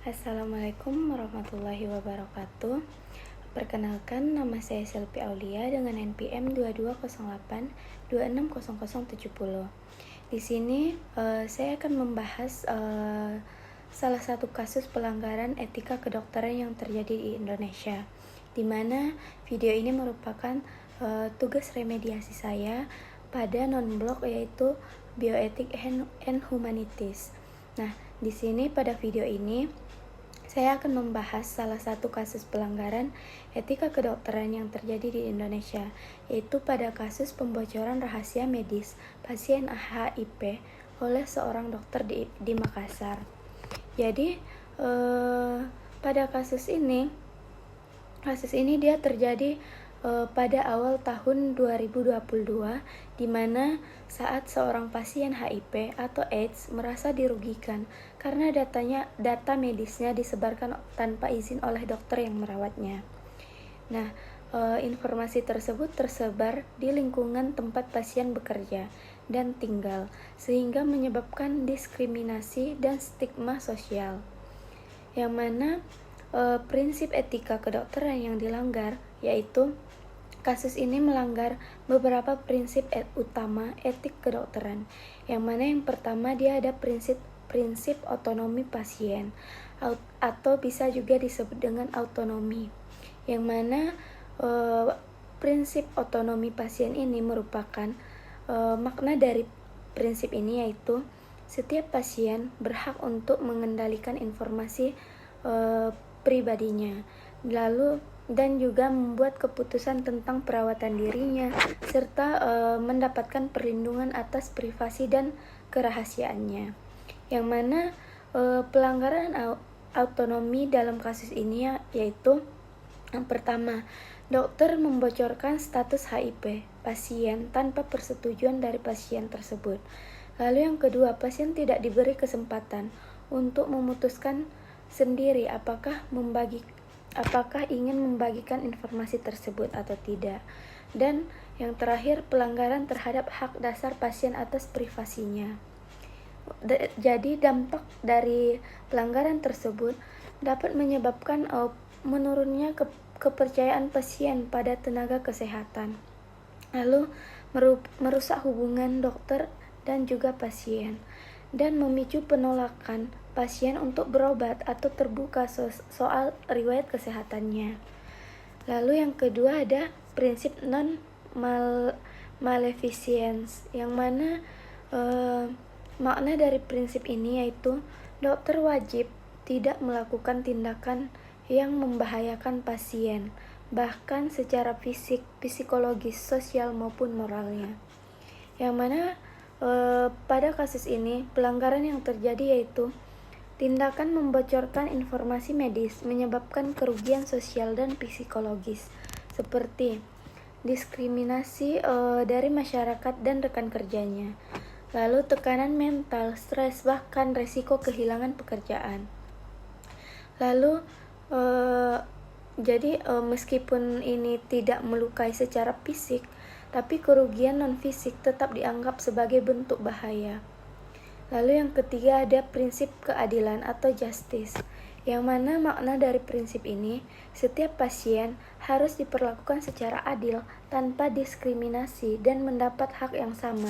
Assalamualaikum warahmatullahi wabarakatuh. Perkenalkan, nama saya Selvi Aulia dengan NPM 2208260070. Di sini saya akan membahas salah satu kasus pelanggaran etika kedokteran yang terjadi di Indonesia, di mana video ini merupakan tugas remediasi saya pada non-blog, yaitu Bioetik and Humanities. Nah, di sini pada video ini saya akan membahas salah satu kasus pelanggaran etika kedokteran yang terjadi di Indonesia, yaitu pada kasus pembocoran rahasia medis pasien HIV oleh seorang dokter di Makassar. Jadi pada kasus ini dia terjadi pada awal tahun 2022, di mana saat seorang pasien HIV atau AIDS merasa dirugikan karena data medisnya disebarkan tanpa izin oleh dokter yang merawatnya. Nah, informasi tersebut tersebar di lingkungan tempat pasien bekerja dan tinggal, sehingga menyebabkan diskriminasi dan stigma sosial, yang mana prinsip etika kedokteran yang dilanggar, yaitu kasus ini melanggar beberapa prinsip utama etik kedokteran, yang mana yang pertama dia ada prinsip otonomi pasien, atau bisa juga disebut dengan autonomi, yang mana prinsip otonomi pasien ini merupakan makna dari prinsip ini yaitu setiap pasien berhak untuk mengendalikan informasi pribadinya, dan juga membuat keputusan tentang perawatan dirinya, serta mendapatkan perlindungan atas privasi dan kerahasiaannya. Yang mana pelanggaran autonomi dalam kasus ini yaitu yang pertama, dokter membocorkan status HIV pasien tanpa persetujuan dari pasien tersebut. Lalu yang kedua, pasien tidak diberi kesempatan untuk memutuskan sendiri apakah ingin membagikan informasi tersebut atau tidak. Dan yang terakhir, pelanggaran terhadap hak dasar pasien atas privasinya. Jadi dampak dari pelanggaran tersebut dapat menyebabkan menurunnya kepercayaan pasien pada tenaga kesehatan, lalu merusak hubungan dokter dan juga pasien, dan memicu penolakan pasien untuk berobat atau terbuka soal riwayat kesehatannya. Lalu yang kedua ada prinsip non-maleficence, yang mana makna dari prinsip ini yaitu dokter wajib tidak melakukan tindakan yang membahayakan pasien, bahkan secara fisik, psikologis, sosial maupun moralnya. Yang mana pada kasus ini pelanggaran yang terjadi yaitu tindakan membocorkan informasi medis menyebabkan kerugian sosial dan psikologis, seperti diskriminasi dari masyarakat dan rekan kerjanya, lalu tekanan mental, stres, bahkan resiko kehilangan pekerjaan. Lalu meskipun ini tidak melukai secara fisik, tapi kerugian non-fisik tetap dianggap sebagai bentuk bahaya. Lalu yang ketiga ada prinsip keadilan atau justice, yang mana makna dari prinsip ini, setiap pasien harus diperlakukan secara adil tanpa diskriminasi dan mendapat hak yang sama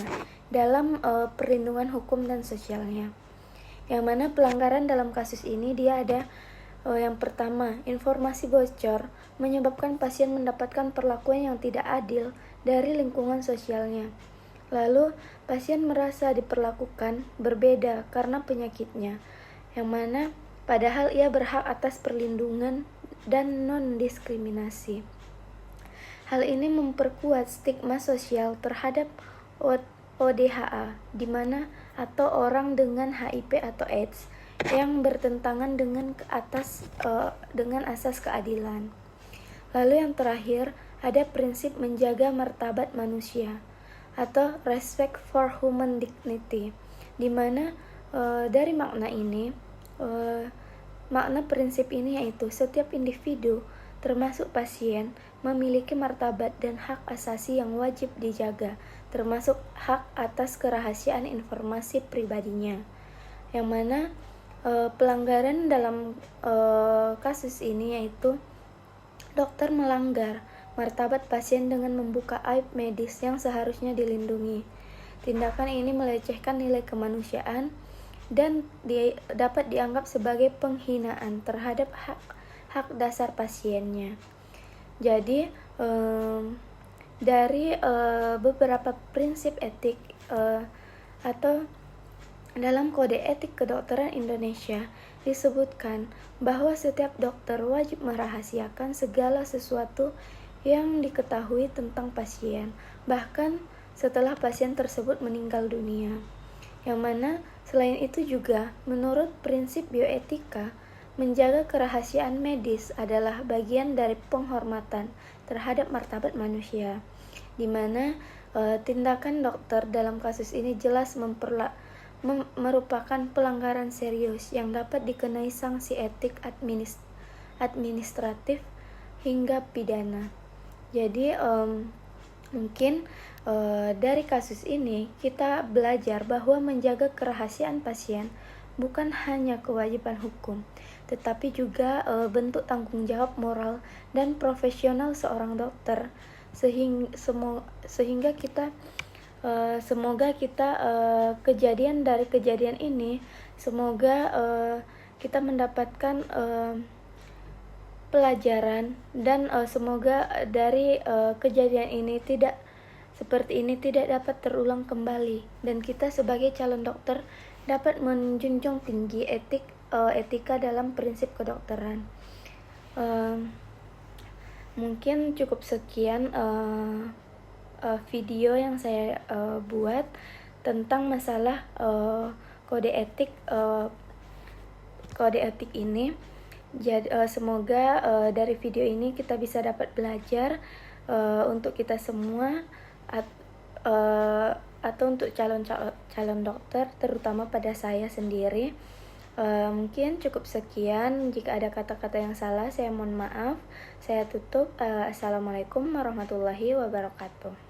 dalam perlindungan hukum dan sosialnya. Yang mana pelanggaran dalam kasus ini dia ada yang pertama, informasi bocor menyebabkan pasien mendapatkan perlakuan yang tidak adil dari lingkungan sosialnya. Lalu, pasien merasa diperlakukan berbeda karena penyakitnya, yang mana padahal ia berhak atas perlindungan dan non-diskriminasi. Hal ini memperkuat stigma sosial terhadap ODHA, di mana atau orang dengan HIV atau AIDS yang bertentangan dengan asas keadilan. Lalu yang terakhir, ada prinsip menjaga martabat manusia atau respect for human dignity, di mana dari makna ini, makna prinsip ini yaitu setiap individu termasuk pasien memiliki martabat dan hak asasi yang wajib dijaga, termasuk hak atas kerahasiaan informasi pribadinya, yang mana pelanggaran dalam kasus ini yaitu dokter melanggar martabat pasien dengan membuka aib medis yang seharusnya dilindungi. Tindakan ini melecehkan nilai kemanusiaan dan dapat dianggap sebagai penghinaan terhadap hak dasar pasiennya. Jadi dari beberapa prinsip etik atau dalam Kode Etik Kedokteran Indonesia disebutkan bahwa setiap dokter wajib merahasiakan segala sesuatu yang diketahui tentang pasien, bahkan setelah pasien tersebut meninggal dunia. Yang mana selain itu juga menurut prinsip bioetika, menjaga kerahasiaan medis adalah bagian dari penghormatan terhadap martabat manusia, di mana tindakan dokter dalam kasus ini jelas merupakan pelanggaran serius yang dapat dikenai sanksi etik administratif hingga pidana. Jadi mungkin dari kasus ini kita belajar bahwa menjaga kerahasiaan pasien bukan hanya kewajiban hukum, tetapi juga bentuk tanggung jawab moral dan profesional seorang dokter, sehingga kita semoga kita kejadian ini semoga kita mendapatkan pelajaran dan semoga dari kejadian ini tidak dapat terulang kembali, dan kita sebagai calon dokter dapat menjunjung tinggi etika dalam prinsip kedokteran. Mungkin cukup sekian video yang saya buat tentang masalah kode etik ini. Jadi semoga dari video ini kita bisa dapat belajar untuk kita semua atau untuk calon dokter, terutama pada saya sendiri. Mungkin cukup sekian. Jika ada kata-kata yang salah, saya mohon maaf. Saya tutup. Assalamualaikum warahmatullahi wabarakatuh.